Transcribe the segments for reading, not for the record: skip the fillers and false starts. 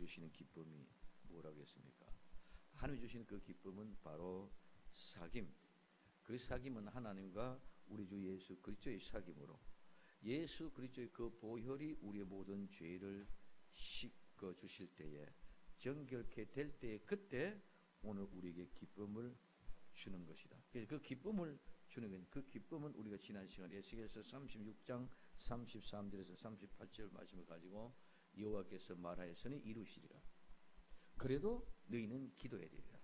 주시는 기쁨이 뭐라겠습니까? 하나님이 주시는 그 기쁨은 바로 사귐. 그 사귐은 하나님과 우리 주 예수 그리스도의 사귐으로 예수 그리스도의 그 보혈이 우리의 모든 죄를 씻어 주실 때에 정결케 될 때에 그때 오늘 우리에게 기쁨을 주는 것이다. 그 기쁨을 주는 건 그 기쁨은 우리가 지난 시간에 에스겔서 36장 33절에서 38절 말씀을 가지고 여호와께서 말하였으니 이루시리라. 그래도 너희는 기도해야 되리라.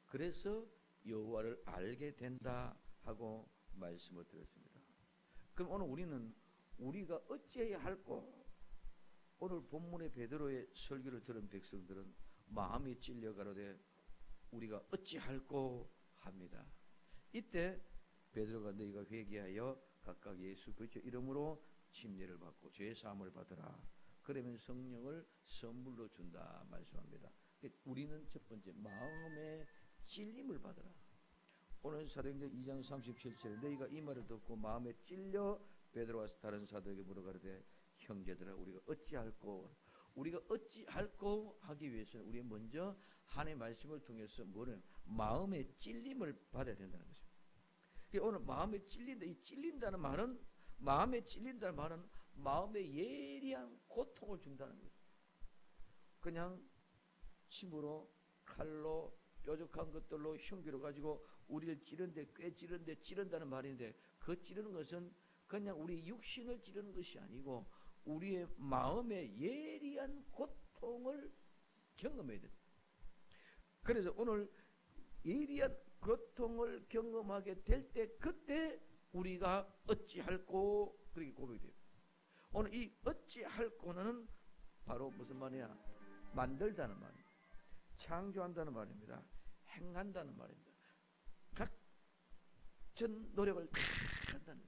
그래서 여호와를 알게 된다 하고 말씀을 드렸습니다. 그럼 오늘 우리는 우리가 어찌해야 할꼬? 오늘 본문의 베드로의 설교를 들은 백성들은 마음이 찔려가로되 우리가 어찌할꼬 합니다. 이때 베드로가 너희가 회개하여 각각 예수 그리스도 이름으로 침례를 받고 죄 사함을 받으라. 그러면 성령을 선물로 준다 말씀합니다. 우리는 첫 번째 마음의 찔림을 받으라. 오늘 사도행전 2장 37절에 너희가 이 말을 듣고 마음에 찔려 베드로와 다른 사도에게 물어가르되 형제들아 우리가 어찌할꼬? 우리가 어찌할꼬 하기 위해서는 우리 먼저 하나님의 말씀을 통해서 뭐는 마음의 찔림을 받아야 된다는 거죠. 오늘 마음에 찔린다. 이 찔린다는 말은 마음에 찔린다는 말은 마음에 예리한 고통을 준다는 거죠. 그냥 침으로 칼로 뾰족한 것들로 흉기로 가지고 우리를 찌른데 꽤 찌른데 찌른다는 말인데 그 찌르는 것은 그냥 우리 육신을 찌르는 것이 아니고 우리의 마음의 예리한 고통을 경험해야 된다. 그래서 오늘 예리한 고통을 경험하게 될 때 그때 우리가 어찌할꼬 그렇게 고백이 돼요. 오늘 이 어찌할꼬는 바로 무슨 말이야? 만들다는 말입니다. 창조한다는 말입니다. 행한다는 말입니다. 각전 노력을 다 한다는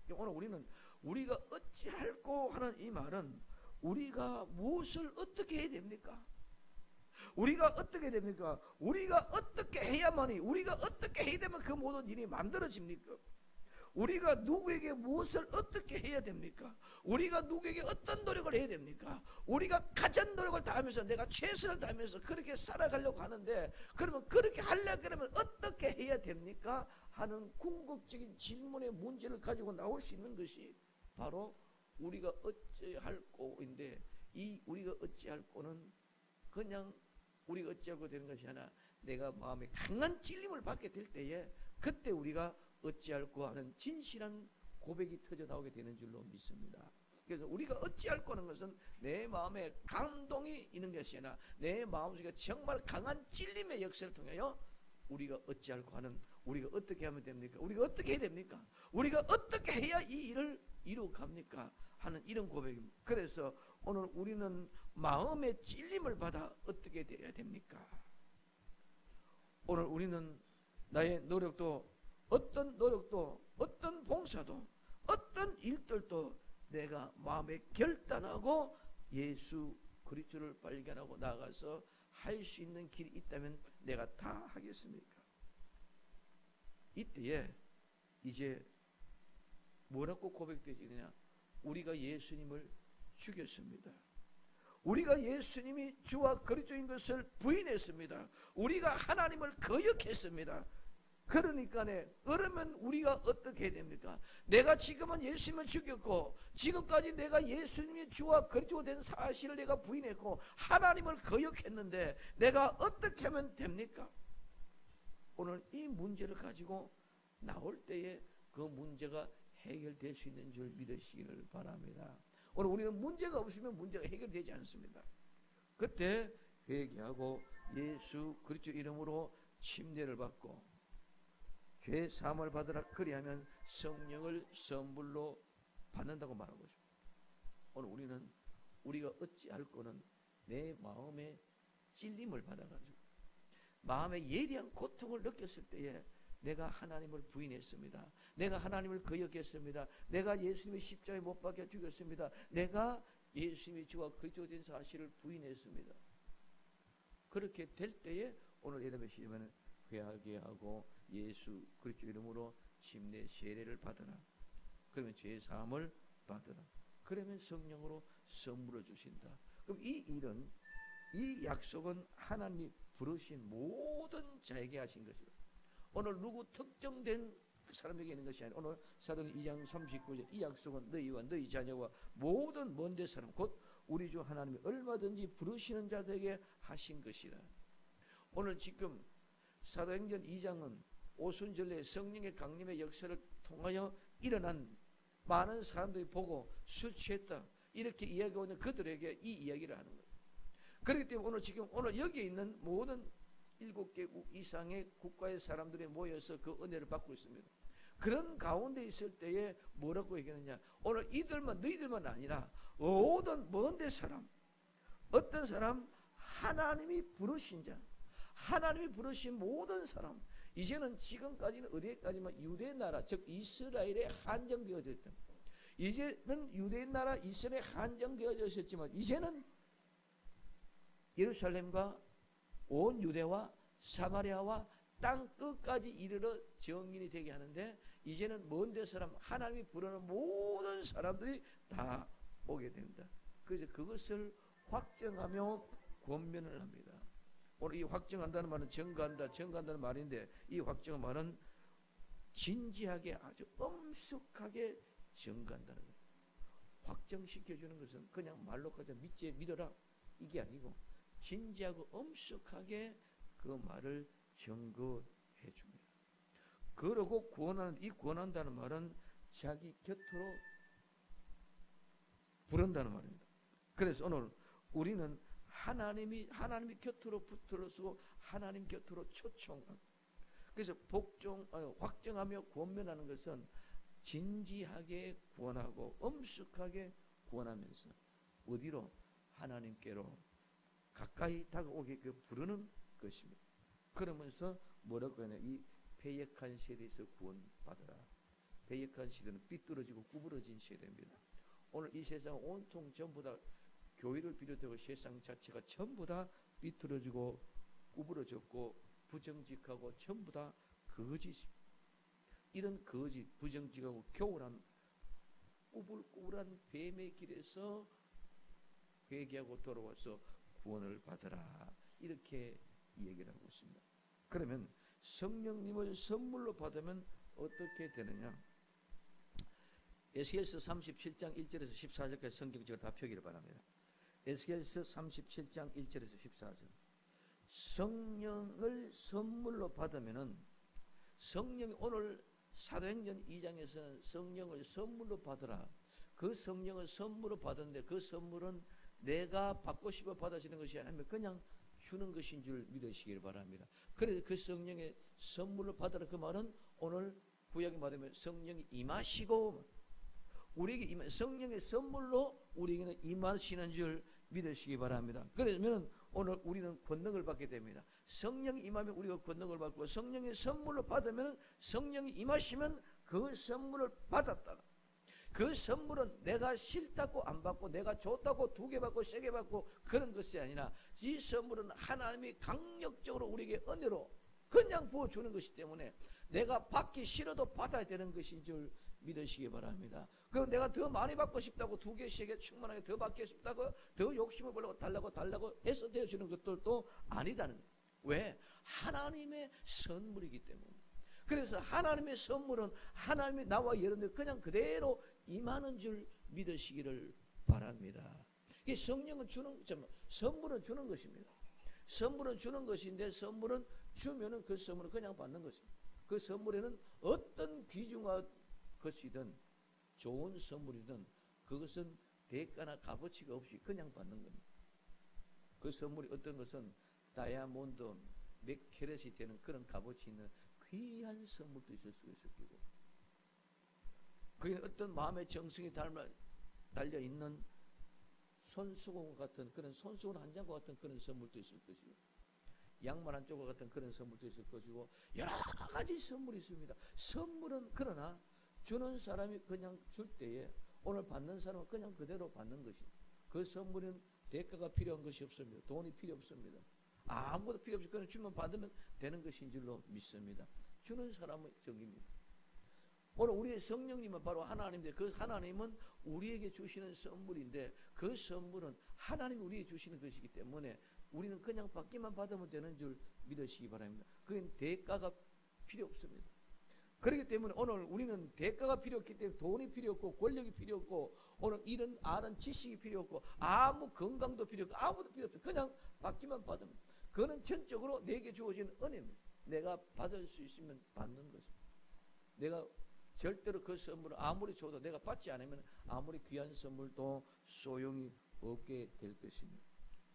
거예요. 오늘 우리는 우리가 어찌할꼬 하는 이 말은 우리가 무엇을 어떻게 해야 됩니까? 우리가 어떻게 됩니까? 우리가 어떻게 해야만이 우리가 어떻게 해야 되면 그 모든 일이 만들어집니까? 우리가 누구에게 무엇을 어떻게 해야 됩니까? 우리가 누구에게 어떤 노력을 해야 됩니까? 우리가 가진 노력을 다하면서 내가 최선을 다하면서 그렇게 살아가려고 하는데 그러면 그렇게 하려고 그러면 어떻게 해야 됩니까? 하는 궁극적인 질문의 문제를 가지고 나올 수 있는 것이 바로 우리가 어찌할 꼬인데 이 우리가 어찌할 꼬는 그냥 우리가 어찌하고 되는 것이 아니라 내가 마음에 강한 찔림을 받게 될 때에 그때 우리가 어찌할꼬 하는 진실한 고백이 터져 나오게 되는 줄로 믿습니다. 그래서 우리가 어찌할꼬 하는 것은 내 마음에 감동이 있는 것이 아니라 내 마음속에 정말 강한 찔림의 역사를 통하여 우리가 어찌할꼬 하는 우리가 어떻게 하면 됩니까? 우리가 어떻게 해야 됩니까? 우리가 어떻게 해야 이 일을 이루어갑니까? 하는 이런 고백입니다. 그래서 오늘 우리는 마음의 찔림을 받아 어떻게 돼야 됩니까? 오늘 우리는 나의 노력도 어떤 노력도 어떤 봉사도 어떤 일들도 내가 마음에 결단하고 예수 그리스도를 발견하고 나가서 할 수 있는 길이 있다면 내가 다 하겠습니까? 이때에 이제 뭐라고 고백되지느냐? 우리가 예수님을 죽였습니다. 우리가 예수님이 주와 그리스도인 것을 부인했습니다. 우리가 하나님을 거역했습니다. 그러니까네 그러면 우리가 어떻게 해야 됩니까? 내가 지금은 예수님을 죽였고 지금까지 내가 예수님이 주와 그리스도가 된 사실을 내가 부인했고 하나님을 거역했는데 내가 어떻게 하면 됩니까? 오늘 이 문제를 가지고 나올 때에 그 문제가 해결될 수 있는 줄 믿으시기를 바랍니다. 오늘 우리는 문제가 없으면 문제가 해결되지 않습니다. 그때 회개하고 예수 그리스도 이름으로 침례를 받고 죄 사함을 받으라. 그리하면 성령을 선물로 받는다고 말하고 있습니다. 오늘 우리는 우리가 어찌할꼬는 내 마음에 찔림을 받아가지고 마음에 예리한 고통을 느꼈을 때에 내가 하나님을 부인했습니다. 내가 하나님을 거역했습니다. 내가 예수님의 십자가에 못 박혀 죽였습니다. 내가 예수님이 주와 그리스도 된 사실을 부인했습니다. 그렇게 될 때에 오늘 예배의 시간에는 회하게 하고 예수 그리스도 이름으로 침례 세례를 받으라. 그러면 죄 사함을 받으라. 그러면 성령으로 선물을 주신다. 그럼 이 일은 이 약속은 하나님이 부르신 모든 자에게 하신 것이다. 오늘 누구 특정된 사람에게 있는 것이 아니라 오늘 사도행 2장 39절 이 약속은 너희와 너희 자녀와 모든 먼 데 사람 곧 우리 주 하나님이 얼마든지 부르시는 자들에게 하신 것이라. 오늘 지금 사도행전 2장은 오순절에 성령의 강림의 역사를 통하여 일어난 많은 사람들이 보고 술 취했다 이렇게 이야기하고 있는 그들에게 이 이야기를 하는 거예요. 그렇기 때문에 오늘 여기에 있는 모든 7개국 이상의 국가의 사람들이 모여서 그 은혜를 받고 있습니다. 그런 가운데 있을 때에 뭐라고 얘기하느냐, 오늘 너희들만 아니라 모든 먼데 사람, 어떤 사람, 하나님이 부르신 자, 하나님이 부르신 모든 사람, 이제는 지금까지는 어디까지만 유대 나라 즉 이스라엘에 한정되어져 있다. 이제는 유대 나라 이스라엘에 한정되어져 있었지만 이제는 예루살렘과 온 유대와 사마리아와 땅 끝까지 이르러 정인이 되게 하는데 이제는 먼 데 사람 하나님이 부르는 모든 사람들이 다 오게 됩니다. 그래서 그것을 확정하며 권면을 합니다. 오늘 이 확정한다는 말은 증거한다는 말인데 이 확정한 말은 진지하게 아주 엄숙하게 증거한다는 거예요. 확정시켜주는 것은 그냥 말로까지 믿어라 이게 아니고 진지하고 엄숙하게 그 말을 증거해 줍니다. 그러고 구원한다는 말은 자기 곁으로 부른다는 말입니다. 그래서 오늘 우리는 하나님이 곁으로 붙들어서 하나님 곁으로 초청하고 그래서 확정하며 권면하는 것은 진지하게 구원하고 엄숙하게 구원하면서 어디로? 하나님께로 가까이 다가오게 부르는 것입니다. 그러면서 뭐라고 하냐, 이 패역한 세대에서 구원받아라. 패역한 세대는 삐뚤어지고 구부러진 세대입니다. 오늘 이 세상 온통 전부 다 교회를 비롯하고 세상 자체가 전부 다 삐뚤어지고 구부러졌고 부정직하고 전부 다 거짓. 이런 거짓, 부정직하고 교활한 꾸불꾸불한 뱀의 길에서 회개하고 돌아와서 구원을 받으라. 이렇게 얘기를 하고 있습니다. 그러면 성령님을 선물로 받으면 어떻게 되느냐? 에스겔서 37장 1절에서 14절까지 성경책을 다 펴기를 바랍니다. 에스겔서 37장 1절에서 14절. 성령을 선물로 받으면은 성령이 오늘 사도행전 2장에서는 성령을 선물로 받으라. 그 성령을 선물로 받았는데 그 선물은 내가 받고 싶어 받아지는 것이 아니면 그냥 주는 것인 줄 믿으시길 바랍니다. 그래서 그 성령의 선물로 받으라 그 말은 오늘 구약에 말하면 성령이 임하시고 우리에게 성령의 선물로 우리에게는 임하시는 줄 믿으시기 바랍니다. 그러면 오늘 우리는 권능을 받게 됩니다. 성령이 임하면 우리가 권능을 받고 성령의 선물로 받으면 성령이 임하시면 그 선물을 받았다. 그 선물은 내가 싫다고 안 받고 내가 좋다고 2개 받고 3개 받고 그런 것이 아니라 이 선물은 하나님이 강력적으로 우리에게 은혜로 그냥 부어주는 것이기 때문에 내가 받기 싫어도 받아야 되는 것인 줄 믿으시기 바랍니다. 그럼 내가 더 많이 받고 싶다고 2개, 3개 충분하게 더 받고 싶다고 더 욕심을 부리고 달라고 해서 되어주는 것들도 아니다는 거예요. 왜? 하나님의 선물이기 때문에. 그래서 하나님의 선물은 하나님이 나와 여러분들 그냥 그대로 임하는 줄 믿으시기를 바랍니다. 이 성령은 선물은 주는 것입니다. 선물은 주는 것인데 선물은 주면은 그 선물은 그냥 받는 것입니다. 그 선물에는 어떤 귀중한 것이든 좋은 선물이든 그것은 대가나 값어치가 없이 그냥 받는 겁니다. 그 선물이 어떤 것은 다이아몬드 몇 캐럿이 되는 그런 값어치 있는 귀한 선물도 있을 수 있을 거고 그게 어떤 마음의 정성이 달려있는 손수건 같은 그런 손수건 한 장과 같은 그런 선물도 있을 것이고 양말 한 조각 같은 그런 선물도 있을 것이고 여러 가지 선물이 있습니다. 선물은 그러나 주는 사람이 그냥 줄 때에 오늘 받는 사람은 그냥 그대로 받는 것입니다. 그 선물은 대가가 필요한 것이 없습니다. 돈이 필요 없습니다. 아무것도 필요 없이 그냥 주면 받으면 되는 것인 줄로 믿습니다. 주는 사람의 정입니다. 오늘 우리의 성령님은 바로 하나님인데 그 하나님은 우리에게 주시는 선물인데 그 선물은 하나님이 우리에게 주시는 것이기 때문에 우리는 그냥 받기만 받으면 되는 줄 믿으시기 바랍니다. 그건 대가가 필요 없습니다. 그렇기 때문에 오늘 우리는 대가가 필요 없기 때문에 돈이 필요 없고 권력이 필요 없고 오늘 이런 아는 지식이 필요 없고 아무 건강도 필요 없고 아무도 필요 없어요. 그냥 받기만 받으면 그거는 전적으로 내게 주어진 은혜입니다. 내가 받을 수 있으면 받는 것입니다. 내가 절대로 그 선물을 아무리 줘도 내가 받지 않으면 아무리 귀한 선물도 소용이 없게 될 것입니다.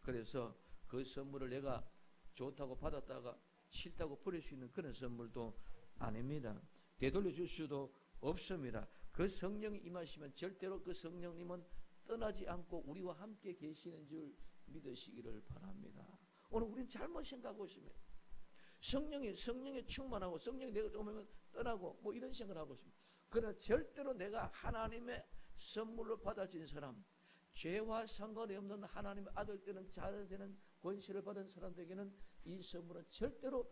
그래서 그 선물을 내가 좋다고 받았다가 싫다고 버릴 수 있는 그런 선물도 아닙니다. 되돌려 줄 수도 없습니다. 그 성령이 임하시면 절대로 그 성령님은 떠나지 않고 우리와 함께 계시는 줄 믿으시기를 바랍니다. 오늘 우리는 잘못 생각하고 있습니다. 성령에 충만하고 성령이 내가 오면 떠나고 뭐 이런 생각을 하고 있습니다. 그러나 절대로 내가 하나님의 선물로 받아진 사람, 죄와 상관이 없는 하나님의 아들 되는 자녀 되는 권세를 받은 사람들에게는 이 선물은 절대로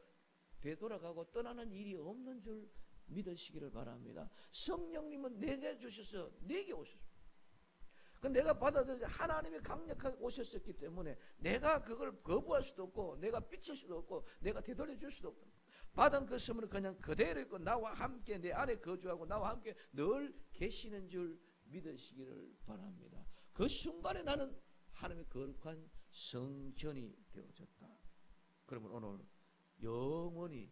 되돌아가고 떠나는 일이 없는 줄 믿으시기를 바랍니다. 성령님은 내게 주셔서 내게 오셨습니다. 내가 받아들여 하나님이 강력하게 오셨었기 때문에 내가 그걸 거부할 수도 없고 내가 삐칠 수도 없고 내가 되돌려 줄 수도 없다. 받은 그 선물은 그냥 그대로 있고 나와 함께 내 안에 거주하고 나와 함께 늘 계시는 줄 믿으시기를 바랍니다. 그 순간에 나는 하나님의 거룩한 성전이 되어졌다. 그러면 오늘 영원히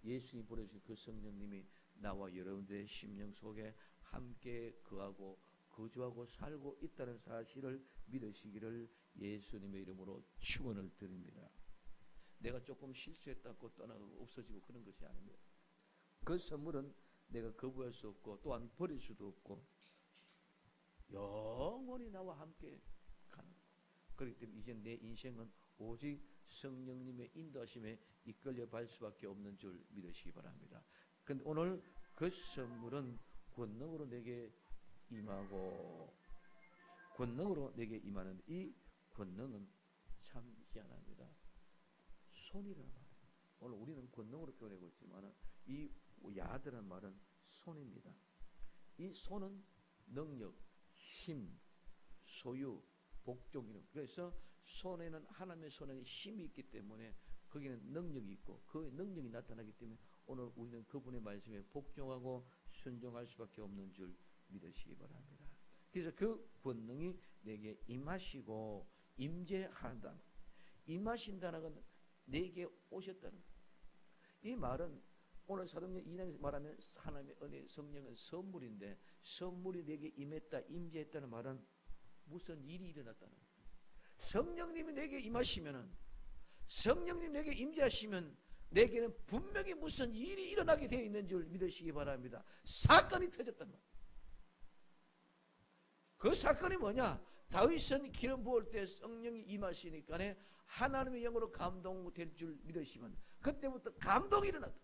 예수님이 보내주신 그 성령님이 나와 여러분들의 심령 속에 함께 거하고 거주하고 살고 있다는 사실을 믿으시기를 예수님의 이름으로 축원을 드립니다. 내가 조금 실수했다고 떠나고 없어지고 그런 것이 아닙니다. 그 선물은 내가 거부할 수 없고 또한 버릴 수도 없고 영원히 나와 함께 가는 거예요. 그렇기 때문에 이제 내 인생은 오직 성령님의 인도하심에 이끌려 갈 수밖에 없는 줄 믿으시기 바랍니다. 그런데 오늘 그 선물은 권능으로 내게 임하고 권능으로 내게 임하는 이 권능은 참 희한합니다. 손이라는 말. 오늘 우리는 권능으로 표현하고 있지만 이 야드라는 말은 손입니다. 이 손은 능력, 힘, 소유, 복종이는 그래서 손에는 하나님의 손에는 힘이 있기 때문에 거기는 능력이 있고 그 능력이 나타나기 때문에 오늘 우리는 그분의 말씀에 복종하고 순종할 수밖에 없는 줄 믿으시기 바랍니다. 그래서 그 권능이 내게 임하시고 임재한다. 임하신다는 건 내게 오셨다는 것. 이 말은 오늘 사도행전 2장에서 말하면 하나님의 은혜 성령은 선물인데 선물이 내게 임했다 임재했다는 말은 무슨 일이 일어났다는 거예요. 성령님이 내게 임하시면은 성령님 내게 임재하시면 내게는 분명히 무슨 일이 일어나게 되어 있는 줄 믿으시기 바랍니다. 사건이 터졌단 말이에요. 그 사건이 뭐냐? 다윗은 기름 부을 때 성령이 임하시니까 하나님의 영으로 감동될 줄 믿으시면 그때부터 감동이 일어났다.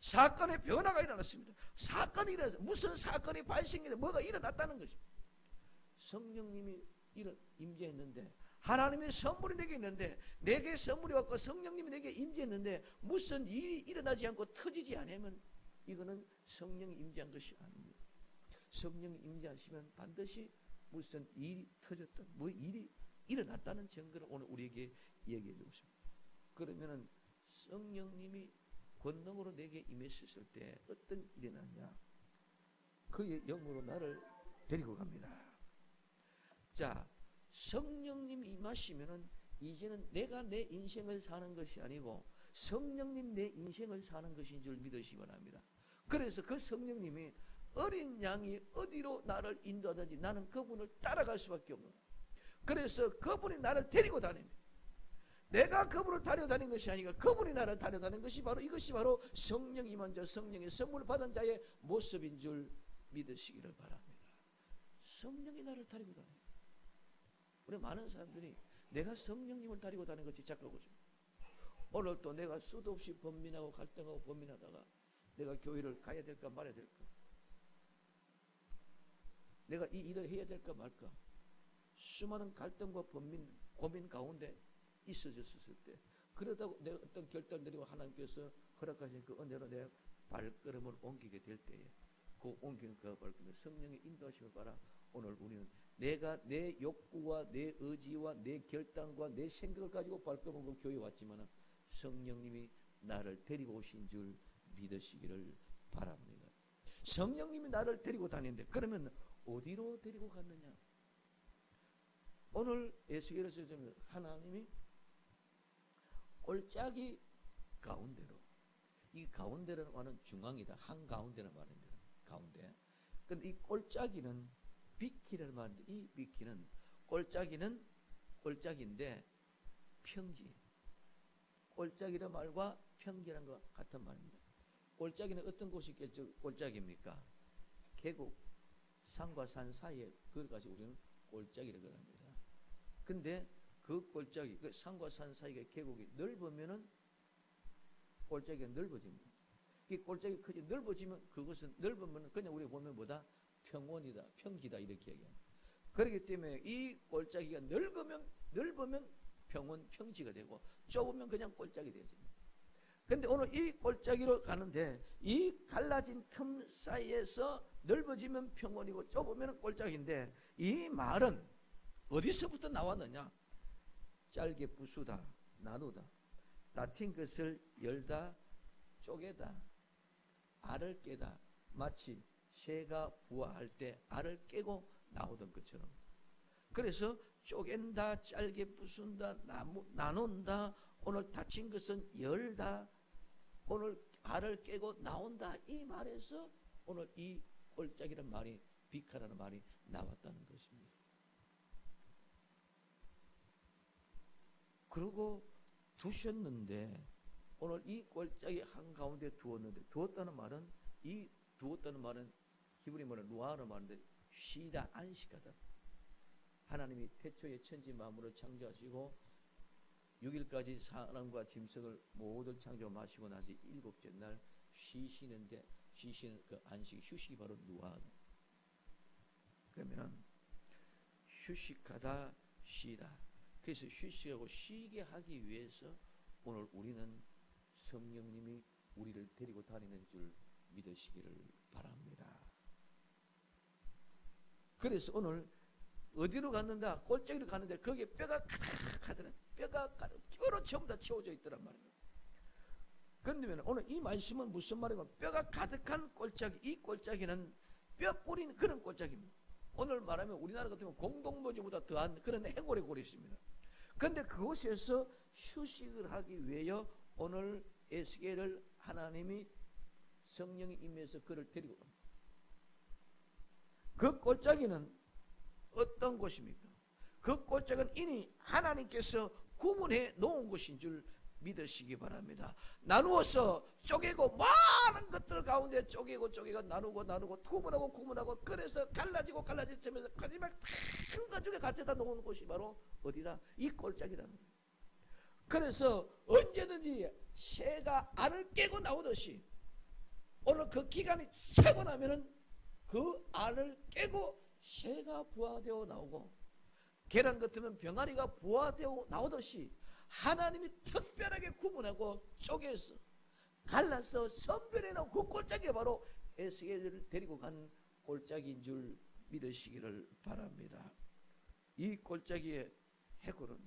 사건의 변화가 일어났습니다. 사건이 일어났어요. 무슨 사건이 발생했는데 뭐가 일어났다는 것입니다. 성령님이 임재했는데 하나님의 선물이 내게 있는데 내게 선물이 왔고 성령님이 내게 임재했는데 무슨 일이 일어나지 않고 터지지 않으면 이거는 성령이 임재한 것이 아닙니다. 성령이 임재하시면 반드시 무슨 일이 터졌다, 뭐 일이 일어났다는 증거를 오늘 우리에게 얘기해 주고 있습니다. 그러면은 성령님이 권능으로 내게 임했을 때 어떤 일이 일어났냐? 그의 영으로 나를 데리고 갑니다. 자, 성령님이 임하시면은 이제는 내가 내 인생을 사는 것이 아니고 성령님 내 인생을 사는 것인 줄 믿으시기 바랍니다. 그래서 그 성령님이 어린 양이 어디로 나를 인도하든지 나는 그분을 따라갈 수밖에 없는 거예요. 그래서 그분이 나를 데리고 다닙니다. 내가 그분을 데려다니는 것이 아니라 그분이 나를 데려다니는 것이 바로 이것이 바로 성령이 임한 자 성령의 선물을 받은 자의 모습인 줄 믿으시기를 바랍니다. 성령이 나를 데리고 다닙니다. 우리 많은 사람들이 내가 성령님을 데리고 다니는 것이 착각하고 있습니다. 오늘 또 내가 수도 없이 번민하고 갈등하고 고민하다가 내가 교회를 가야 될까 말아야 될까, 내가 이 일을 해야 될까 말까, 수많은 갈등과 번민, 고민 가운데 있어졌을 때 그러다고 내가 어떤 결단을 내리고 하나님께서 허락하신 그 은혜로 내 발걸음을 옮기게 될 때에 그 옮기는 그 밝히는 성령의 인도하심을 봐라. 오늘 우리는 내가 내 욕구와 내 의지와 내 결단과 내 생각을 가지고 발걸음으로 교회 왔지만 성령님이 나를 데리고 오신 줄 믿으시기를 바랍니다. 성령님이 나를 데리고 다니는데 그러면 어디로 데리고 갔느냐? 오늘 에스겔에서 하나님이 골짜기 가운데로, 이 가운데라는 말은 중앙이다. 한가운데라는 말입니다. 가운데. 근데 이 골짜기는 비키라는 말인데, 이 비키는 골짜기는 골짜기인데 평지. 골짜기란 말과 평지라는 것 같은 말입니다. 골짜기는 어떤 곳이 골짜기입니까? 계곡, 산과 산 사이에 그걸 가지고 우리는 골짜기라고 합니다. 근데 그 골짜기, 그 산과 산 사이가 계곡이 넓으면은 골짜기가 넓어집니다. 이 골짜기 크지 넓어지면 그것은 넓으면 그냥 우리가 보면 뭐다? 평원이다, 평지다 이렇게 얘기합니다. 그렇기 때문에 이 골짜기가 넓으면 평원, 평지가 되고 좁으면 그냥 골짜기 되어집니다. 근데 오늘 이 골짜기로 가는데 이 갈라진 틈 사이에서 넓어지면 평원이고 좁으면 골짜기인데 이 말은 어디서부터 나왔느냐? 짧게 부수다, 나누다, 다친 것을 열다, 쪼개다, 알을 깨다. 마치 새가 부화할 때 알을 깨고 나오던 것처럼. 그래서 쪼갠다, 짧게 부순다, 나눈다, 오늘 다친 것은 열다, 오늘 알을 깨고 나온다. 이 말에서 오늘 이 골짜기라는 말이, 비카라는 말이 나왔다는 것입니다. 그러고 두셨는데 오늘 이 골짜기 한가운데 두었는데, 두었다는 말은, 이 두었다는 말은 히브리 말은 루아르 말인데 쉬다, 안식하다. 하나님이 태초에 천지 만물을 창조하시고 6일까지 사람과 짐승을 모두 창조하시고 나서 7째 날 쉬시는데, 쉬시는 그 안식, 휴식이 바로 루아르. 그러면 휴식하다, 쉬다. 그래서 휴식하고 쉬게 하기 위해서 오늘 우리는 성령님이 우리를 데리고 다니는 줄 믿으시기를 바랍니다. 그래서 오늘 어디로 갔는가? 골짜기로 갔는데 거기에 뼈가 가득하더라. 뼈가 뼈로 전부 다 채워져 있더란 말입니다. 그런데 오늘 이 말씀은 무슨 말이고, 뼈가 가득한 골짜기, 이 골짜기는 뼈 뿌린 그런 골짜기입니다. 오늘 말하면 우리나라 같으면 공동묘지보다 더한 그런 해골의 골이 있습니다. 그런데 그곳에서 휴식을 하기 위하여 오늘 에스겔을 하나님이 성령이 임해서 그를 데리고 갑니다. 그 골짜기는 어떤 곳입니까? 그 골짜기는 이미 하나님께서 구분해 놓은 곳인 줄 믿으시기 바랍니다. 나누어서 쪼개고 많은 것들 가운데 쪼개고 나누고 구분하고 그래서 갈라지면서 마지막 큰 가죽에 갇혀다 놓은 곳이 바로 어디다? 이 골짜기라는 거예요. 그래서 언제든지 새가 알을 깨고 나오듯이 오늘 그 기간이 차고 나면은 그 알을 깨고 새가 부화되어 나오고, 계란 같으면 병아리가 부화되어 나오듯이 하나님이 특별하게 구분하고 쪼개서 갈라서 선별해 놓은 그 골짜기가 바로 에스겔을 데리고 간 골짜기인 줄 믿으시기를 바랍니다. 이 골짜기의 해골은,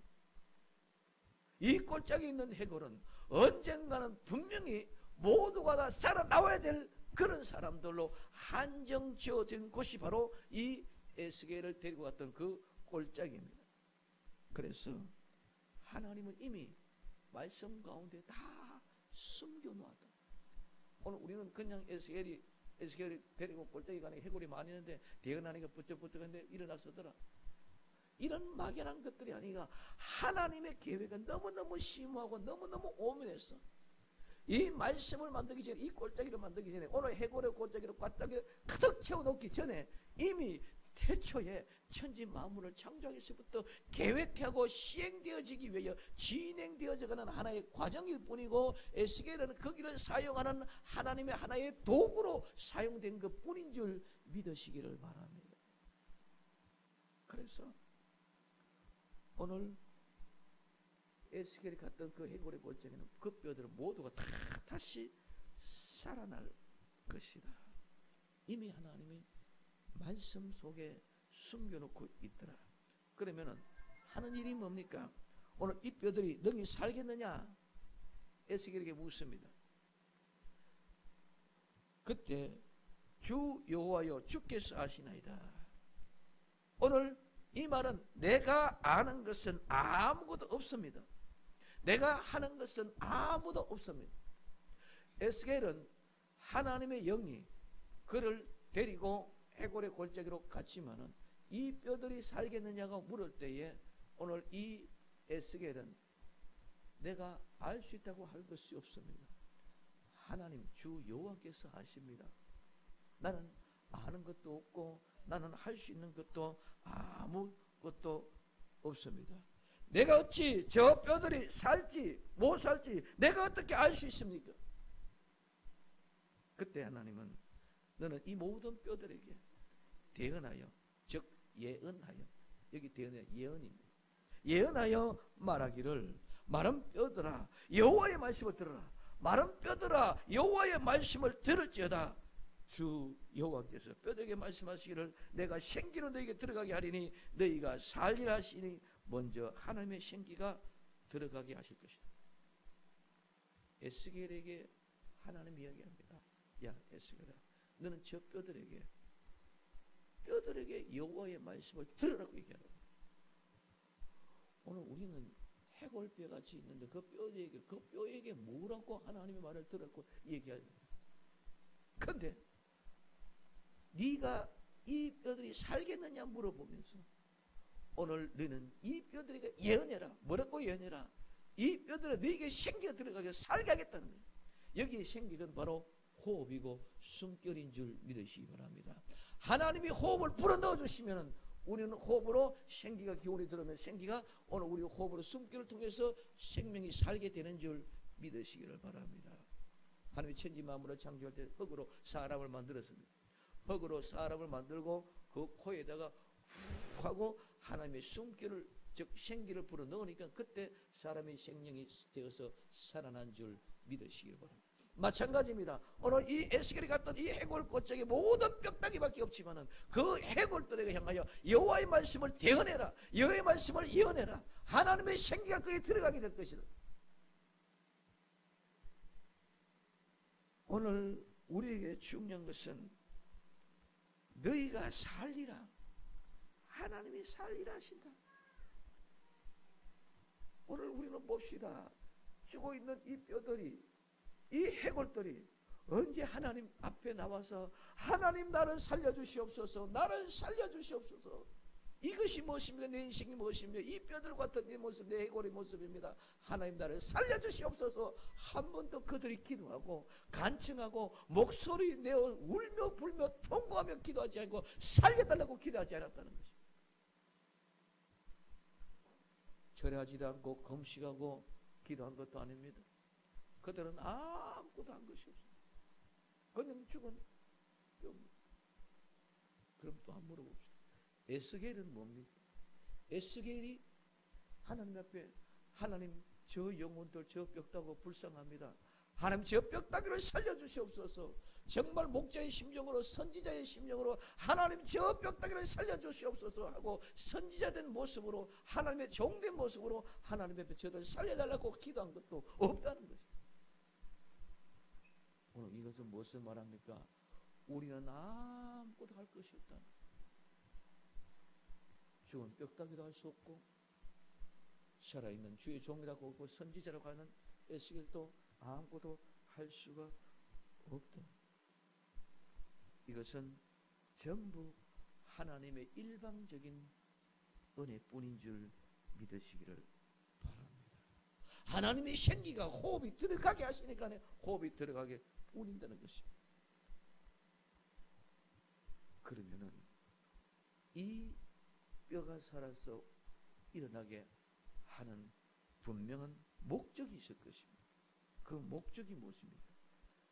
이 골짜기에 있는 해골은 언젠가는 분명히 모두가 다 살아나와야 될 그런 사람들로 한정 지어진 곳이 바로 이 에스겔을 데리고 갔던 그 골짜기입니다. 그래서 하나님은 이미 말씀 가운데 다 숨겨놓았다. 오늘 우리는 그냥 에스겔이 데리고 골짜기 가는 해골이 많이 있는데 대근하니까 부쩍부쩍한데 일어났었더라. 이런 막연한 것들이 아니라 하나님의 계획은 너무너무 심오하고 너무너무 오묘했어. 이 말씀을 만들기 전에, 이 골짜기를 만들기 전에, 오늘 해골의 골짜기를 가득 채워놓기 전에 이미 태초에 천지 만물을 창조하기서부터 계획하고 시행되어지기 위하여 진행되어져가는 하나의 과정일 뿐이고, 에스겔은 거기를 사용하는 하나님의 하나의 도구로 사용된 것 뿐인 줄 믿으시기를 바랍니다. 그래서 오늘 에스겔이 갔던 그 해골의 골짜기는 그 뼈들은 모두가 다 다시 살아날 것이다. 이미 하나님이 말씀 속에 숨겨놓고 있더라. 그러면은 하는 일이 뭡니까? 오늘 이 뼈들이 능히 살겠느냐? 에스겔에게 묻습니다. 그때 주 여호와여 주께서 아시나이다. 오늘 이 말은 내가 아는 것은 아무것도 없습니다. 내가 하는 것은 아무도 없습니다. 에스겔은 하나님의 영이 그를 데리고 해골의 골짜기로 갔지만은 이 뼈들이 살겠느냐고 물을 때에 오늘 이 에스겔은 내가 알 수 있다고 할 것이 없습니다. 하나님 주 여호와께서 아십니다. 나는 아는 것도 없고 나는 할 수 있는 것도 아무것도 없습니다. 내가 어찌 저 뼈들이 살지 못 살지 내가 어떻게 알 수 있습니까? 그때 하나님은 너는 이 모든 뼈들에게 대언하여, 즉 예언하여, 여기 대언하여 예언입니다. 예언하여 말하기를 마른 뼈들아 여호와의 말씀을 들으라. 마른 뼈들아 여호와의 말씀을 들을지어다. 주 여호와께서 뼈들에게 말씀하시기를 내가 생기로 너에게 들어가게 하리니 너희가 살리라 하시니 먼저 하나님의 생기가 들어가게 하실 것이다. 에스겔에게 하나님 이야기합니다. 야 에스겔아, 너는 저 뼈들에게 여호와의 말씀을 들으라고 얘기하라. 오늘 우리는 해골뼈 같이 있는데 그 뼈에게 뭐라고 하나님의 말을 들었고 얘기해야 됩니다. 그런데 네가 이 뼈들이 살겠느냐 물어보면서 오늘 너는 이 뼈들에게 예언해라. 뭐라고 예언해라? 이 뼈들은 너에게 생기가 들어가게 살게 하겠다는 거예요. 여기에 생기는 바로 호흡이고 숨결인 줄 믿으시기 바랍니다. 하나님이 호흡을 불어넣어 주시면 우리는 호흡으로 생기가 기운이 들어오면 생기가 오늘 우리 호흡으로 숨결을 통해서 생명이 살게 되는 줄 믿으시기를 바랍니다. 하나님이 천지만물을 창조할 때 흙으로 사람을 만들었습니다. 흙으로 사람을 만들고 그 코에다가 후 하고 하나님의 숨결을 즉 생기를 불어넣으니까 그때 사람의 생명이 되어서 살아난 줄 믿으시기를 바랍니다. 마찬가지입니다. 오늘 이 에스겔이 갔던 이 해골 골짜기 모든 뼈다귀밖에 없지만은 그 해골들에게 향하여 여호와의 말씀을 대언해라. 여호와의 말씀을 예언해라. 하나님의 생기가 그에 들어가게 될 것이다. 오늘 우리에게 중요한 것은 너희가 살리라. 하나님이 살리라 하신다. 오늘 우리는 봅시다. 죽어 있는 이 뼈들이, 이 해골들이 언제 하나님 앞에 나와서 하나님 나를 살려주시옵소서, 나를 살려주시옵소서. 이것이 무엇입니까? 내 인생이 무엇입니까? 이 뼈들 같은 내 모습, 내 해골의 모습입니다. 하나님 나를 살려주시옵소서. 한 번 더 그들이 기도하고 간청하고 목소리 내어 울며 불며 통곡하며 기도하지 않고 살려달라고 기도하지 않았다는 것입니다. 절하지도 않고 금식하고 기도한 것도 아닙니다. 그들은 아무것도 한 것이 없습니다. 그냥 죽은 뼈입니다. 그럼 또 한 물어봅시다. 에스겔은 뭡니까? 에스겔이 하나님 앞에 하나님 저 영혼들 저 뼈다귀 불쌍합니다. 하나님 저 뼈다귀를 살려주시옵소서. 정말 목자의 심정으로 선지자의 심정으로 하나님 저 뼈다귀를 살려주시옵소서 하고 선지자된 모습으로 하나님의 종된 모습으로 하나님 앞에 저를 살려달라고 기도한 것도 없다는 것입니다. 오늘 이것은 무엇을 말합니까? 우리는 아무것도 할 것이 없다. 죽은 뼈다귀도 할 수 없고 살아있는 주의 종이라고 하고 선지자라고 하는 에스겔도 아무것도 할 수가 없다. 이것은 전부 하나님의 일방적인 은혜뿐인 줄 믿으시기를 바랍니다. 하나님의 생기가 호흡이 들어가게 하시니까 호흡이 들어가게 뿐인다는 것입니다. 그러면은 이 뼈가 살아서 일어나게 하는 분명한 목적이 있을 것입니다. 그 목적이 무엇입니까?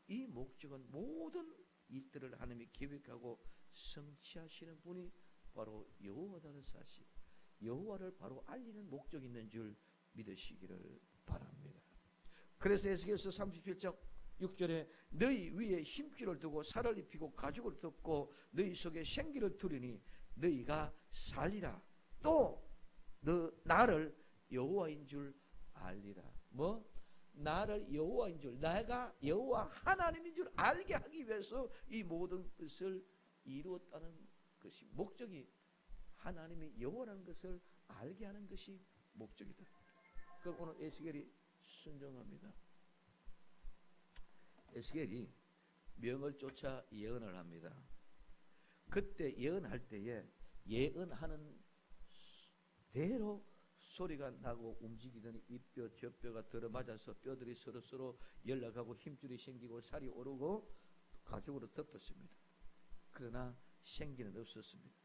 이 목적은 모든 일들을 하나님이 계획하고 성취하시는 분이 바로 여호와라는 사실, 여호와를 바로 알리는 목적이 있는 줄 믿으시기를 바랍니다. 그래서 에스겔서 37장 6절에 너희 위에 힘기를 두고 살을 입히고 가죽을 덮고 너희 속에 생기를 두리니 너희가 살리라. 또 너 나를 여호와인 줄 알리라. 뭐? 나를 여호와인 줄, 내가 여호와 하나님인 줄 알게 하기 위해서 이 모든 것을 이루었다는 것이 목적이, 하나님이 여호와라는 것을 알게 하는 것이 목적이다. 그 오늘 에스겔이 순종합니다. 에스겔이 명을 쫓아 예언을 합니다. 그때 예언할 때에 예언하는 대로 소리가 나고 움직이더니 이 뼈 저 뼈가 들어맞아서 뼈들이 서로서로 연락하고 힘줄이 생기고 살이 오르고 가죽으로 덮었습니다. 그러나 생기는 없었습니다.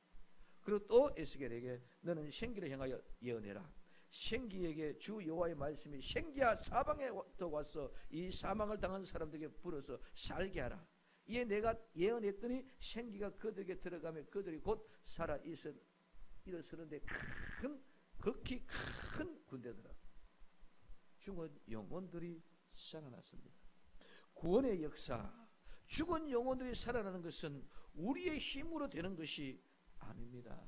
그리고 또 에스겔에게 너는 생기를 향하여 예언해라. 생기에게 주 여호와의 말씀이 생기야 사방에부터 와서 이 사망을 당한 사람들에게 불어서 살게 하라. 이에 내가 예언했더니 생기가 그들에게 들어가며 그들이 곧 살아 일어서는데 극히 큰 군대더라. 죽은 영혼들이 살아났습니다. 구원의 역사, 죽은 영혼들이 살아나는 것은 우리의 힘으로 되는 것이 아닙니다.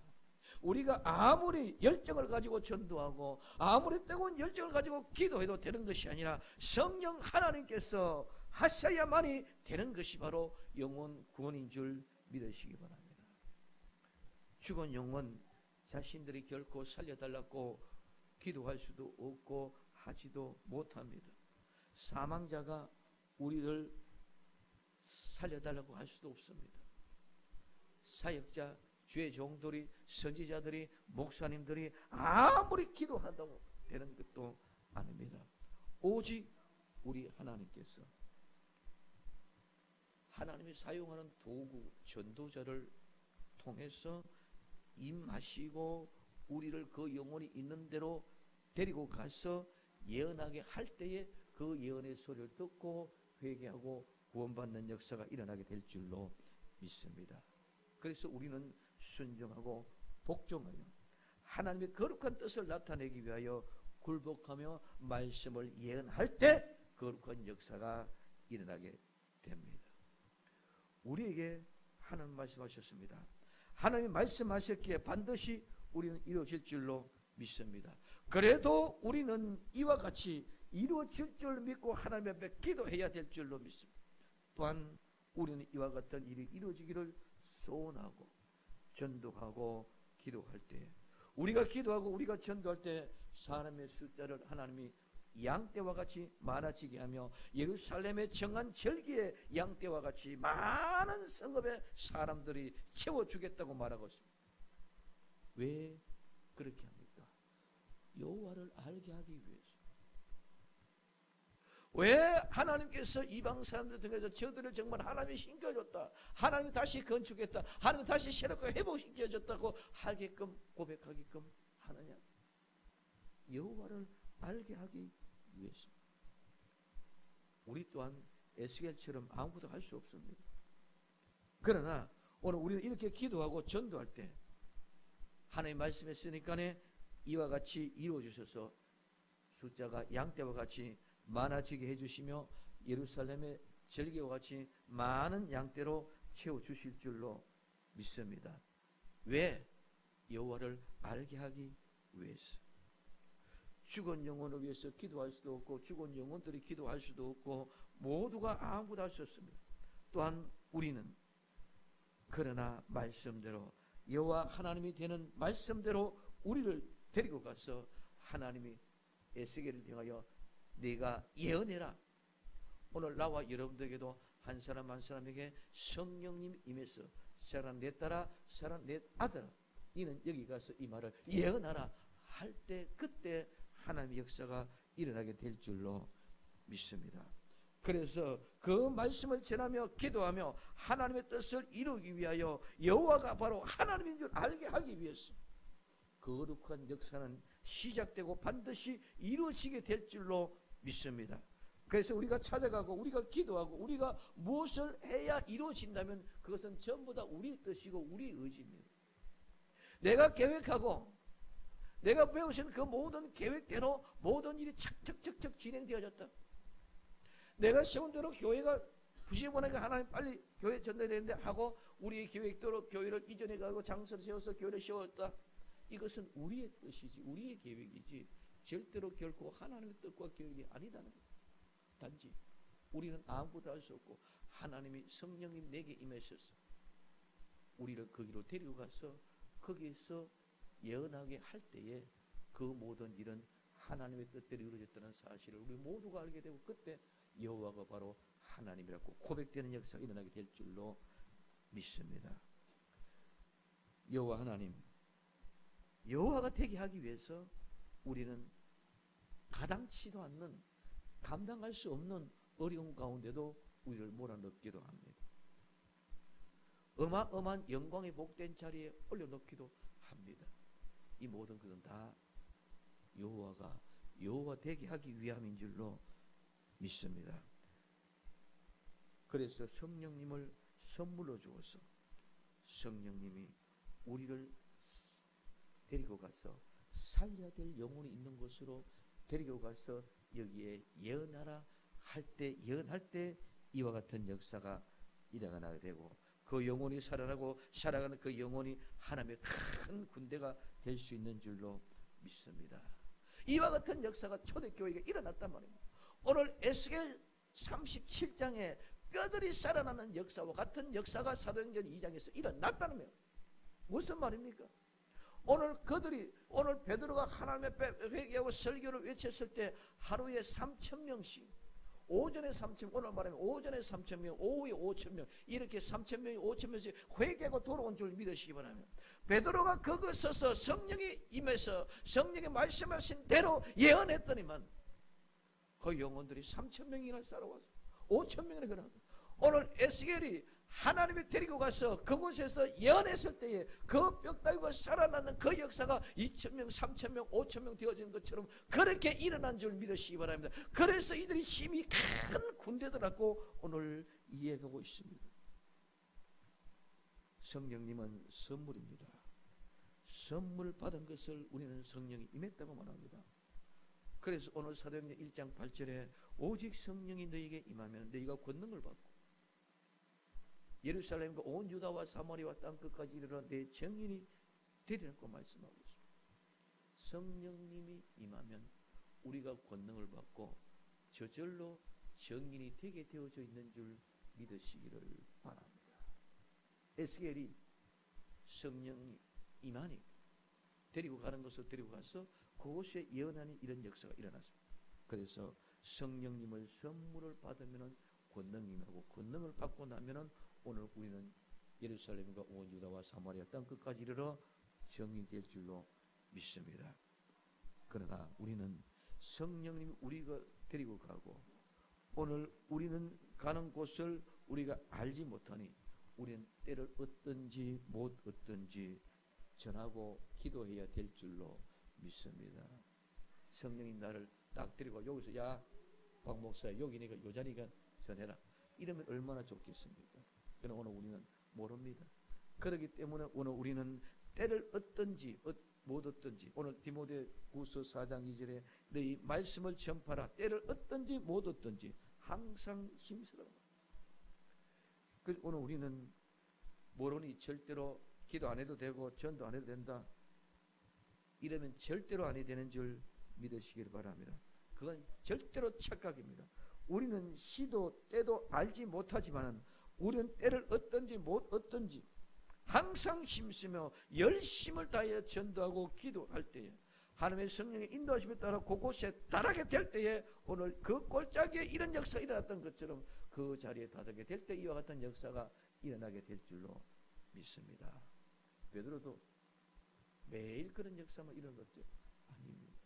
우리가 아무리 열정을 가지고 전도하고 아무리 뜨거운 열정을 가지고 기도해도 되는 것이 아니라 성령 하나님께서 하셔야만이 되는 것이 바로 영혼 구원인 줄 믿으시기 바랍니다. 죽은 영혼 자신들이 결코 살려달라고 기도할 수도 없고 하지도 못합니다. 사망자가 우리를 살려달라고 할 수도 없습니다. 사역자, 주의 종들이, 선지자들이, 목사님들이 아무리 기도한다고 되는 것도 아닙니다. 오직 우리 하나님께서, 하나님이 사용하는 도구, 전도자를 통해서 임하시고 우리를 그 영혼이 있는 대로 데리고 가서 예언하게 할 때에 그 예언의 소리를 듣고 회개하고 구원받는 역사가 일어나게 될 줄로 믿습니다. 그래서 우리는 순종하고 복종하여 하나님의 거룩한 뜻을 나타내기 위하여 굴복하며 말씀을 예언할 때 거룩한 역사가 일어나게 됩니다. 우리에게 하나님 말씀하셨습니다. 하나님 말씀하셨기에 반드시 우리는 이루어질 줄로 믿습니다. 그래도 우리는 이와 같이 이루어질 줄 믿고 하나님 앞에 기도해야 될 줄로 믿습니다. 또한 우리는 이와 같은 일이 이루어지기를 소원하고 전도하고 기도할 때, 우리가 기도하고 우리가 전도할 때 사람의 숫자를 하나님이 양떼와 같이 많아지게 하며 예루살렘의 정한 절기의 양떼와 같이 많은 성읍의 사람들이 채워주겠다고 말하고 있습니다. 왜 그렇게 합니까? 여호와를 알게 하기 위해서. 왜 하나님께서 이방 사람들 통해서 저들을 정말 하나님이 신겨줬다, 하나님이 다시 건축했다, 하나님이 다시 새롭게 회복시켜줬다고 하게끔 고백하게끔 하느냐? 여호와를 알게 하기 위해서. 우리 또한 에스겔처럼 아무것도 할 수 없습니다. 그러나 오늘 우리는 이렇게 기도하고 전도할 때 하나님 말씀했으니까 이와 같이 이루어 주셔서 숫자가 양떼와 같이 많아지게 해주시며 예루살렘의 절기와 같이 많은 양떼로 채워주실 줄로 믿습니다. 왜? 여호와를 알게 하기 위해서. 죽은 영혼을 위해서 기도할 수도 없고 죽은 영혼들이 기도할 수도 없고 모두가 아무것도 할 수 없습니다. 또한 우리는 그러나 말씀대로 여호와 하나님이 되는 말씀대로 우리를 데리고 가서 하나님이 에스겔을 향하여 네가 예언해라. 오늘 나와 여러분들에게도 한 사람 한 사람에게 성령님 임해서 사람 내 딸아, 사람 내 아들아, 이는 여기 가서 이 말을 예언하라 할 때 그때 하나님의 역사가 일어나게 될 줄로 믿습니다. 그래서 그 말씀을 전하며 기도하며 하나님의 뜻을 이루기 위하여 여호와가 바로 하나님인 줄 알게 하기 위해서 거룩한 역사는 시작되고 반드시 이루어지게 될 줄로 믿습니다. 그래서 우리가 찾아가고 우리가 기도하고 우리가 무엇을 해야 이루어진다면 그것은 전부 다 우리 뜻이고 우리 의지입니다. 내가 계획하고 내가 배우신 그 모든 계획대로 모든 일이 착착착착 진행되어졌다. 내가 세운 대로 교회가 부시보니까 하나님 빨리 교회 전도해야 되는데 하고 우리의 계획대로 교회를 이전해 가고 장소를 세워서 교회를 세웠다. 이것은 우리의 뜻이지 우리의 계획이지 절대로 결코 하나님의 뜻과 계획이 아니다는 거예요. 단지 우리는 아무것도 할 수 없고 하나님이 성령님 내게 임하셔서 우리를 거기로 데리고 가서 거기에서 예언하게 할 때에 그 모든 일은 하나님의 뜻대로 이루어졌다는 사실을 우리 모두가 알게 되고 그때 여호와가 바로 하나님이라고 고백되는 역사가 일어나게 될 줄로 믿습니다. 여호와 하나님, 여호와가 되게 하기 위해서 우리는 가당치도 않는 감당할 수 없는 어려움 가운데도 우리를 몰아넣기도 합니다. 어마어마한 영광의 복된 자리에 올려놓기도 합니다. 이 모든 것은 다 여호와가 여호와 되게 하기 위함인 줄로 믿습니다. 그래서 성령님을 선물로 주어서 성령님이 우리를 데리고 가서 살려야 될 영혼이 있는 곳으로 데리고 가서 여기에 예언하라 할 때 예언할 때 이와 같은 역사가 일어나게 되고 그 영혼이 살아나고 살아가는 그 영혼이 하나님의 큰 군대가 될 수 있는 줄로 믿습니다. 이와 같은 역사가 초대교회가 일어났단 말입니다. 오늘 에스겔 37장에 뼈들이 살아나는 역사와 같은 역사가 사도행전 2장에서 일어났다는 거예요. 무슨 말입니까? 오늘 베드로가 하나님의 회개하고 설교를 외쳤을 때 하루에 3,000명씩 오전에 3,000명, 오늘 말하면 오전에 3,000명, 오후에 5,000명 이렇게 3,000명이 5,000명씩 회개하고 돌아온 줄 믿으시기 바랍니다. 베드로가 거기 서서 성령이 임해서 성령이 말씀하신 대로 예언했더니만 그 영혼들이 3,000명이나 살아와서 5,000명이나 변하고 오늘 에스겔이 하나님이 데리고 가서 그곳에서 예언했을 때에 그 뼈다귀가 살아나는 그 역사가 2,000명, 3,000명, 5,000명 되어진 것처럼 그렇게 일어난 줄 믿으시기 바랍니다. 그래서 이들이 힘이 큰 군대들하고 오늘 이해가고 있습니다. 성령님은 선물입니다. 선물 받은 것을 우리는 성령이 임했다고 말합니다. 그래서 오늘 사도행전 1장 8절에 오직 성령이 너희에게 임하면 너희가 권능을 받고 예루살렘과 온 유다와 사마리아와 땅끝까지 이르러 내 증인이 되리라고 말씀하고 있습니다. 성령님이 임하면 우리가 권능을 받고 저절로 증인이 되게 되어져 있는 줄 믿으시기를 바랍니다. 에스겔이 성령이 임하니 데리고 가는 것을 데리고 가서 그곳에 예언하는 이런 역사가 일어났습니다. 그래서 성령님을 선물을 받으면 권능이 임하고 권능을 받고 나면은 오늘 우리는 예루살렘과 온 유다와 사마리아 땅끝까지 이르러 증인될 줄로 믿습니다. 그러나 우리는 성령님이 우리가 데리고 가고 오늘 우리는 가는 곳을 우리가 알지 못하니 우리는 때를 얻든지 못 얻든지 전하고 기도해야 될 줄로 믿습니다. 성령이 나를 딱 데리고 여기서 야 박 목사 여기니까 요 자리가 전해라 이러면 얼마나 좋겠습니까? 그러나 오늘 우리는 모릅니다. 그렇기 때문에 오늘 우리는 때를 얻든지 못 얻든지 오늘 디모데후서 4장 2절에 너희 말씀을 전파라 때를 얻든지 못 얻든지 항상 힘쓰라. 그래서 오늘 우리는 모르니 절대로 기도 안 해도 되고 전도 안 해도 된다 이러면 절대로 아니 되는 줄 믿으시길 바랍니다. 그건 절대로 착각입니다. 우리는 시도 때도 알지 못하지만 우리는 때를 얻든지 못 얻든지 항상 힘쓰며 열심을 다해 전도하고 기도할 때에 하나님의 성령의 인도하심에 따라 그곳에 달하게 될 때에 오늘 그 골짜기에 이런 역사가 일어났던 것처럼 그 자리에 다다게 될 때 이와 같은 역사가 일어나게 될 줄로 믿습니다. 베드로도 매일 그런 역사만 일어났죠? 아닙니다.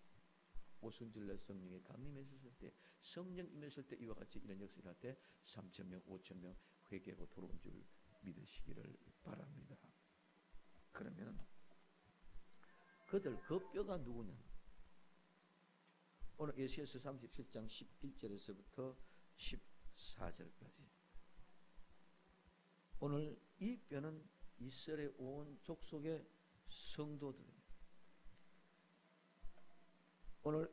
오순절날 성령이 강림했을 때 성령 임했을 때 이와 같이 이런 역사가 일어날 때 3,000명 5,000명 회개하고 돌아온 줄 믿으시기를 바랍니다. 그러면 그들 그 뼈가 누구냐? 오늘 에스겔서 37장 11절에서부터 14절까지 오늘 이 뼈는 이스라엘 온 족속의 성도들입니다. 오늘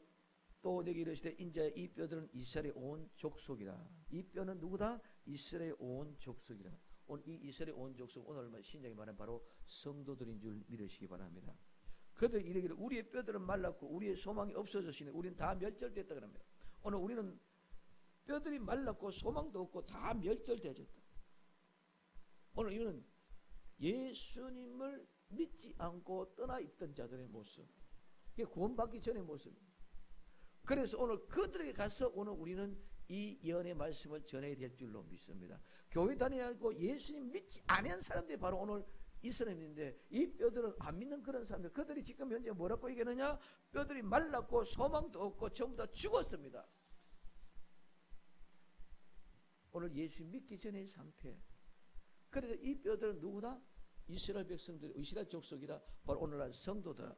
또 내게 이르시되 인자야 이 뼈들은 이스라엘의 온 족속이라. 이 뼈는 누구다? 이스라엘의 온 족속이라. 오늘 이 이스라엘의 온 족속, 오늘 신약이 말하는 바로 성도들인 줄 믿으시기 바랍니다. 그들 이르기를 우리의 뼈들은 말랐고 우리의 소망이 없어졌으니 우리는 다 멸절됐다 그럽니다. 오늘 우리는 뼈들이 말랐고 소망도 없고 다 멸절되어졌다. 오늘 이거는 예수님을 믿지 않고 떠나 있던 자들의 모습, 이게 구원받기 전의 모습입니다. 그래서 오늘 그들에게 가서 오늘 우리는 이 예언의 말씀을 전해야 될 줄로 믿습니다. 교회 다니고 예수님 믿지 않은 사람들이 바로 오늘 이 사람인데, 이 뼈들은 안 믿는 그런 사람들, 그들이 지금 현재 뭐라고 얘기하느냐? 뼈들이 말랐고 소망도 없고 전부 다 죽었습니다. 오늘 예수 믿기 전의 상태. 그래서 이 뼈들은 누구다? 이스라엘 백성들, 이스라엘 족속이라, 바로 오늘날 성도다.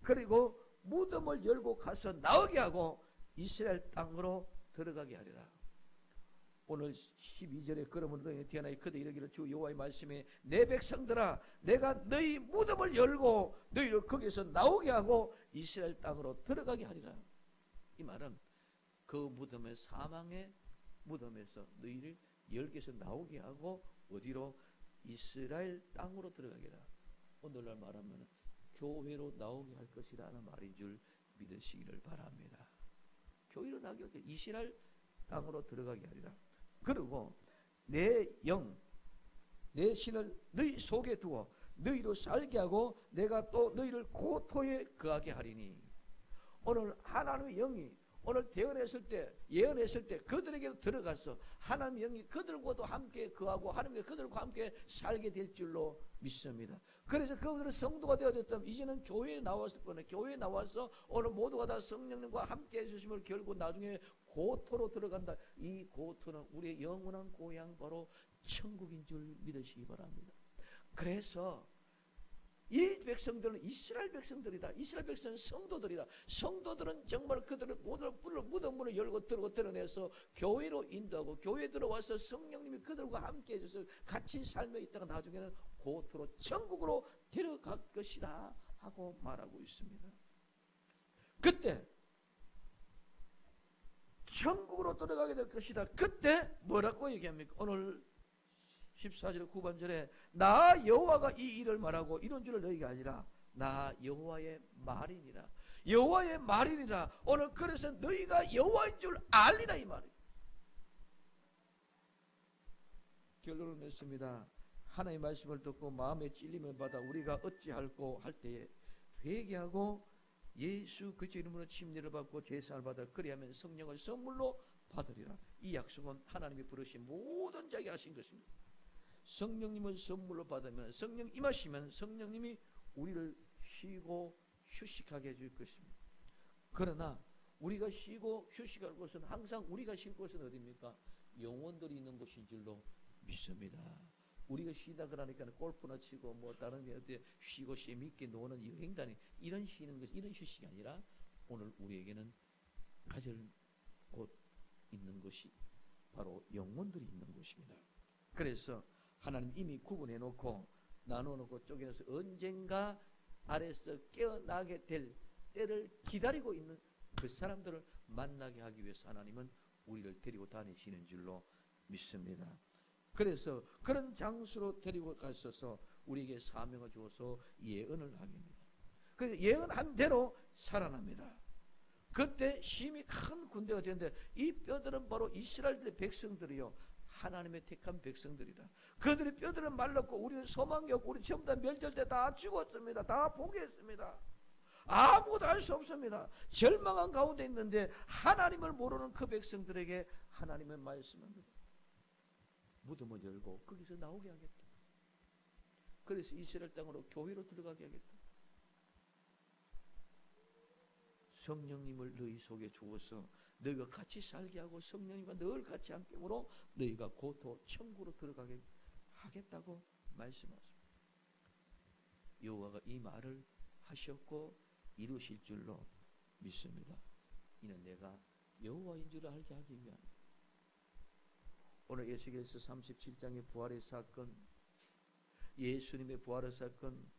그리고 무덤을 열고 가서 나오게 하고 이스라엘 땅으로 들어가게 하리라. 오늘 12절에 그러므로 너희는 태어나니 그들 이르기를 주 여호와의 말씀에 내 백성들아 내가 너희 무덤을 열고 너희를 거기서 나오게 하고 이스라엘 땅으로 들어가게 하리라. 이 말은 그 무덤의 사망의 무덤에서 너희를 열게서 나오게 하고 어디로? 이스라엘 땅으로 들어가게 하라. 오늘날 말하면 교회로 나오게 할 것이라는 말인 줄 믿으시기를 바랍니다. 교회로 나오게 할 것이라. 이스라엘 땅으로 들어가게 하리라. 그리고 내 영, 내 신을 너희 속에 두어 너희로 살게 하고 내가 또 너희를 고토에 거하게 하리니. 오늘 하나님의 영이 오늘 대언했을 때, 예언했을 때 그들에게도 들어가서 하나님의 영이 그들과도 함께 거하고 하나님께 그들과 함께 살게 될 줄로 믿습니다. 그래서 그들은 성도가 되어졌다면 이제는 교회에 나왔을 거네. 교회에 나와서 오늘 모두가 다 성령님과 함께 해주심을 결국 나중에 고토로 들어간다. 이 고토는 우리의 영원한 고향 바로 천국인 줄 믿으시기 바랍니다. 그래서 이 백성들은 이스라엘 백성들이다. 이스라엘 백성은 성도들이다. 성도들은 정말 그들을 무덤문을 열고 들고 드러내서 교회로 인도하고 교회에 들어와서 성령님이 그들과 함께 해줘서 같이 살며 있다가 나중에는 고토로 천국으로 데려갈 것이다 하고 말하고 있습니다. 그때 천국으로 들어가게 될 것이다. 그때 뭐라고 얘기합니까? 오늘 14절 후반절에 나 여호와가 이 일을 말하고 이런 줄을 너희가 아니라 나 여호와의 말이니라. 여호와의 말이니라. 오늘 그래서 너희가 여호와인 줄 알리라 이 말이에요. 결론을 맺습니다. 하나님의 말씀을 듣고 마음에 찔림을 받아 우리가 어찌할꼬 할 때에 회개하고 예수 그리스도 이름으로 침례를 받고 제사를 받아 그리하면 성령을 선물로 받으리라. 이 약속은 하나님이 부르신 모든 자에게 하신 것입니다. 성령님을 선물로 받으면, 성령 임하시면 성령님이 우리를 쉬고 휴식하게 해줄 것입니다. 그러나 우리가 쉬고 휴식할 곳은 항상 우리가 쉴 곳은 어디입니까? 영혼들이 있는 곳인 줄로 믿습니다. 우리가 쉬다 그러니까 골프나 치고 뭐 다른 데 어디 쉬고 재미있게 노는 여행다니 이런 쉬는 것, 이런 휴식이 아니라 오늘 우리에게는 가질 곳 있는 것이 바로 영혼들이 있는 곳입니다. 그래서 하나님 이미 구분해 놓고 나눠 놓고 쪼개서 언젠가 아래서 깨어나게 될 때를 기다리고 있는 그 사람들을 만나게 하기 위해서 하나님은 우리를 데리고 다니시는 줄로 믿습니다. 그래서 그런 장소로 데리고 가셔서 우리에게 사명을 주어서 예언을 하게 합니다. 그래서 예언한 대로 살아납니다. 그때 힘이 큰 군대가 되는데 이 뼈들은 바로 이스라엘의 백성들이요 하나님의 택한 백성들이다. 그들의 뼈들은 말랐고 우리는 소망이 없고 우리 전부 다 멸절돼 다 죽었습니다. 다 포기했습니다. 아무것도 할 수 없습니다. 절망한 가운데 있는데 하나님을 모르는 그 백성들에게 하나님의 말씀합니다. 무덤을 열고 거기서 나오게 하겠다. 그래서 이스라엘 땅으로 교회로 들어가게 하겠다. 성령님을 너희 속에 주어서 너희가 같이 살게 하고 성령님과 늘 같이 함께으로 너희가 고토 천국으로 들어가게 하겠다고 말씀하십니다. 여호와가 이 말을 하셨고 이루실 줄로 믿습니다. 이는 내가 여호와인 줄을 알게 하기 위함이다. 오늘 에스겔서 37장의 부활의 사건, 예수님의 부활의 사건,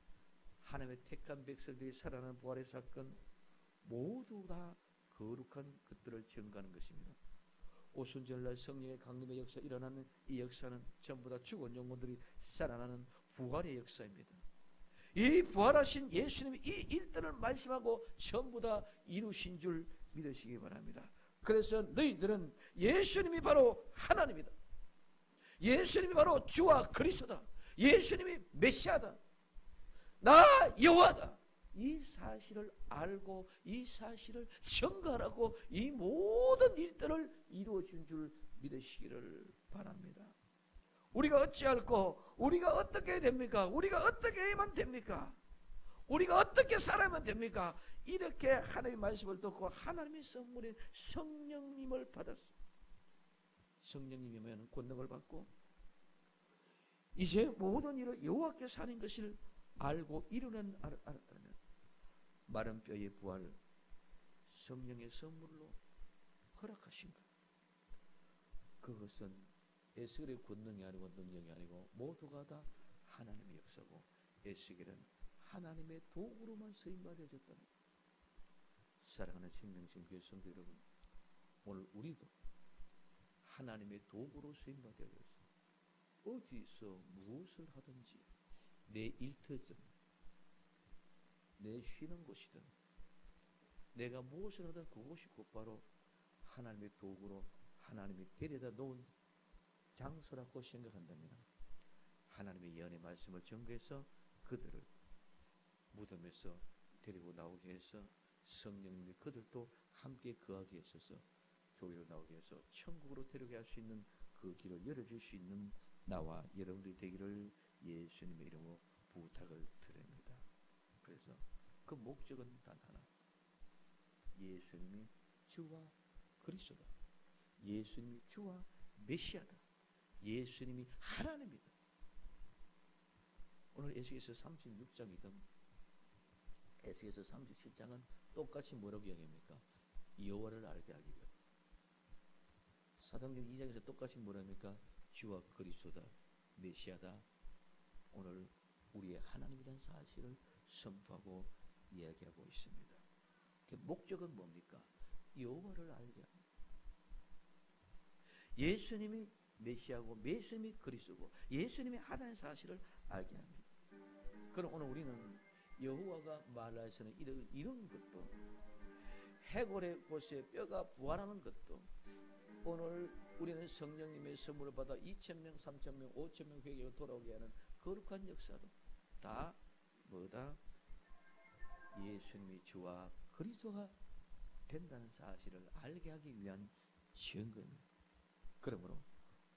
하나님의 택한 백성들이 살아나는 부활의 사건 모두 다 거룩한 것들을 증거하는 것입니다. 오순절날 성령의 강림의 역사 일어나는 이 역사는 전부 다 죽은 영혼들이 살아나는 부활의 역사입니다. 이 부활하신 예수님이 이 일들을 말씀하고 전부 다 이루신 줄 믿으시기 바랍니다. 그래서 너희들은 예수님이 바로 하나님이다. 예수님이 바로 주와 그리스도다. 예수님이 메시아다. 나 여호와다. 이 사실을 알고 이 사실을 증거하라고 이 모든 일들을 이루어준 줄 믿으시기를 바랍니다. 우리가 어찌할꼬? 우리가 어떻게 해야 됩니까? 우리가 어떻게 해야만 됩니까? 우리가 어떻게 살아야만 됩니까? 이렇게 하나님의 말씀을 듣고 하나님의 선물인 성령님을 받았습니다. 성령님이면 권능을 받고 이제 모든 일을 여호와께서 하는 것을 알고 이루는 알았다면 마른 뼈의 부활 성령의 선물로 허락하신 것, 그것은 에스겔의 권능이 아니고 능력이 아니고 모두가 다 하나님의 역사고 에스겔은 하나님의 도구로만 쓰임받아졌다는 것. 사랑하는 생명신 교회 성도 여러분, 오늘 우리도 하나님의 도구로 쓰임받아졌습니다. 어디서 무엇을 하든지 내 일터든 내 쉬는 곳이든 내가 무엇을 하든 그곳이 곧바로 하나님의 도구로 하나님이 데려다 놓은 장소라고 생각한다면 하나님의 예언의 말씀을 전개해서 그들을 무덤에서 데리고 나오게 해서 성령님이 그들도 함께 거하게 했어서 교회로 나오게 해서 천국으로 데려가게 할 수 있는 그 길을 열어줄 수 있는 나와 여러분들이 되기를 예수님의 이름으로 부탁을 드립니다. 그래서 그 목적은 단 하나, 예수님이 주와 그리스도다. 예수님이 주와 메시아다. 예수님이 하나님이다. 오늘 에스겔서 36장이든 에스겔서 37장은 똑같이 뭐라고 이야기합니까? 여호와를 알게 하기 위해. 사도행전 2장에서 똑같이 뭐라 합니까? 주와 그리스도다, 메시아다. 오늘 우리의 하나님이라는 사실을 선포하고 이야기하고 있습니다. 그 목적은 뭡니까? 여호와를 알게 합니다. 예수님이 메시아고 예수님이 그리스도고 예수님이 하나님의 사실을 알게 합니다. 그럼 오늘 우리는 여호와가 말하시는 이런 것도, 해골의 곳에 뼈가 부활하는 것도, 오늘 우리는 성령님의 선물을 받아 2,000명, 3,000명, 5,000명 회개로 돌아오게 하는 거룩한 역사도 다 뭐다? 예수님이 주와 그리스도가 된다는 사실을 알게 하기 위한 증거입니다. 그러므로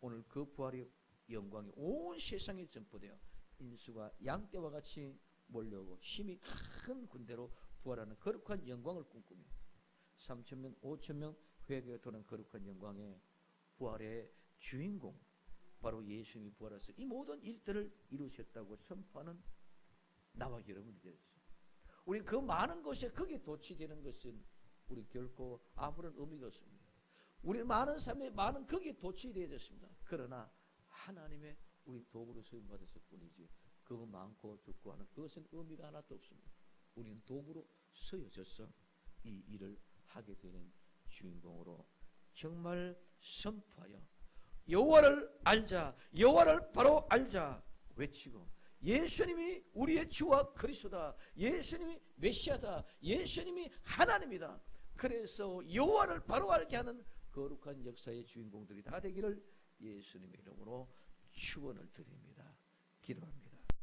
오늘 그 부활의 영광이 온 세상에 전포되어 인수가 양떼와 같이 몰려오고 힘이 큰 군대로 부활하는 거룩한 영광을 꿈꾸며 3,000명, 5,000명 회개가 도는 거룩한 영광의 부활의 주인공, 바로 예수님이 부활해서 이 모든 일들을 이루셨다고 선포하는 나와 여러분이 되었습니다. 우리 그 많은 것에 거기에 도취되는 것은 우리 결코 아무런 의미가 없습니다. 우리 많은 사람들이 많은 거기에 도취되어졌습니다. 그러나 하나님의 우리 도구로 쓰임받았을 뿐이지 그 많고 적고 하는 그것은 의미가 하나도 없습니다. 우리는 도구로 쓰여져서 이 일을 하게 되는 주인공으로 정말 선포하여 여호와를 알자, 여호와를 바로 알자 외치고 예수님이 우리의 주와 그리스도다, 예수님이 메시아다, 예수님이 하나님이다. 그래서 여호와를 바로 알게 하는 거룩한 역사의 주인공들이 다 되기를 예수님의 이름으로 축원을 드립니다. 기도합니다.